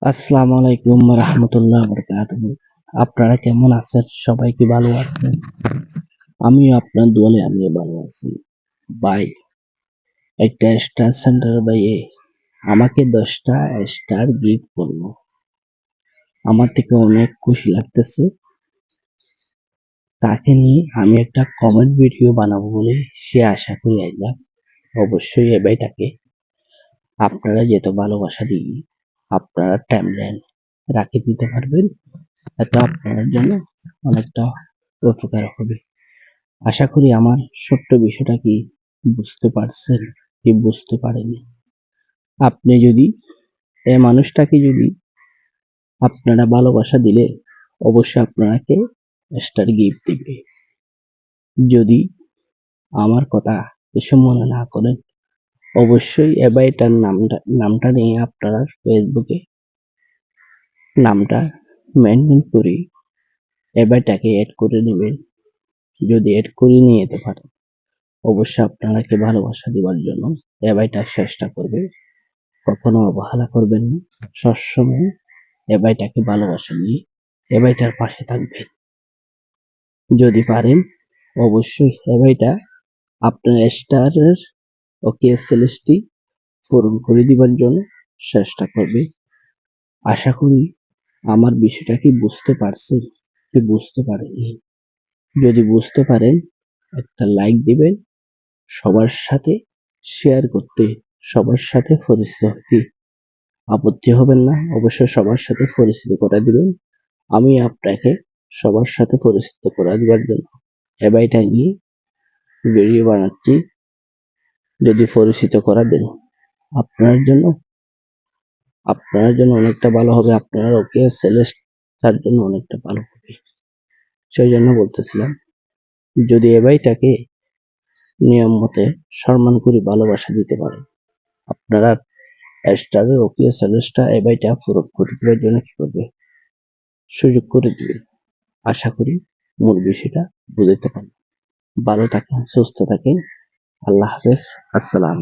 আসসালামু আলাইকুম রাহমাতুল্লাহ বারাকাতুহু। আপনারা কেমন আছেন? সবাই কি ভালো আছেন? আমিও আপনার দোয়ালে আমিও ভালো আছি। ভাই, একটা স্টার সেন্টার ভাইয়ে আমাকে 10টা স্টার গিফট করলো। আমার থেকে অনেক খুশি লাগতেছে। তাকে নিয়ে আমি একটা কমেন্ট ভিডিও বানাবো বলে সে আশা করি আইলাম। অবশ্যই এ ভাইটাকে আপনারা যেত ভালোবাসা দিয়ে আপনারা টাইমলাইন রাখে দিতে পারবেন, এতে আপনার জন্য অনেকটা উপকার হবে। আশা করি আমার ছোট্ট বিষয়টা কি বুঝতে পারছেন কি বুঝতে পারেননি। আপনি যদি এই মানুষটাকে যদি আপনারা ভালোবাসা দিলে অবশ্যই আপনাকে স্টার গিফট দিবে। যদি আমার কথা কিছু মনে না করেন, অবশ্যই এটার নামটা নিয়ে আপনারা ফেসবুকে নামটা মেনশন করে এটাকে অ্যাড করে নেবেন। যদি অ্যাড করে নিয়ে যেতে পারেন অবশ্যই আপনাকে ভালোবাসা দেওয়ার জন্য এবাইটা চেষ্টা করবে। কখনো অবহেলা করবেন না। সবসময় এবাইটাকে ভালোবাসা দিয়ে এবাইটার পাশে থাকবেন। যদি পারেন অবশ্যই এবাইটা আপনার স্টারের ওকে সেলেস্টি পূরণ করে দিবার জন্য চেষ্টা করবে। আশা করি আমার বিষয়টা কি বুঝতে পারছেন কি বুঝতে পারেননি। যদি বুঝতে পারেন একটা লাইক দিবেন, সবার সাথে শেয়ার করতে, সবার সাথে পরিচিত হতে আপত্তি হবেন না। অবশ্যই সবার সাথে পরিচিত করে দিবেন। আমি আপনাকে সবার সাথে পরিচিত করে দিবার জন্য এবাইটা গিয়ে ভিডিও বানাচ্ছি। যদি পরিচিত করা দেন আপনার জন্য অনেকটা ভালো হবে। আপনার ওকে সেলেস্ট তার জন্য অনেকটা ভালো হবে। সেই জন্য বলতেছিলাম, যদি এবাইটাকে নিয়ম মতে সম্মান করে ভালোবাসা দিতে পারেন, আপনারা স্টারের ওকে সেলেস্টটা এবাইটা পূরণ করে দেওয়ার জন্য কি করবে? সুযোগ করে দিবে। আশা করি মূল বিষয়টা বুঝতে পারেন। ভালো থাকেন, সুস্থ থাকেন। আল্লাহ হাফেজ। আসসালাম।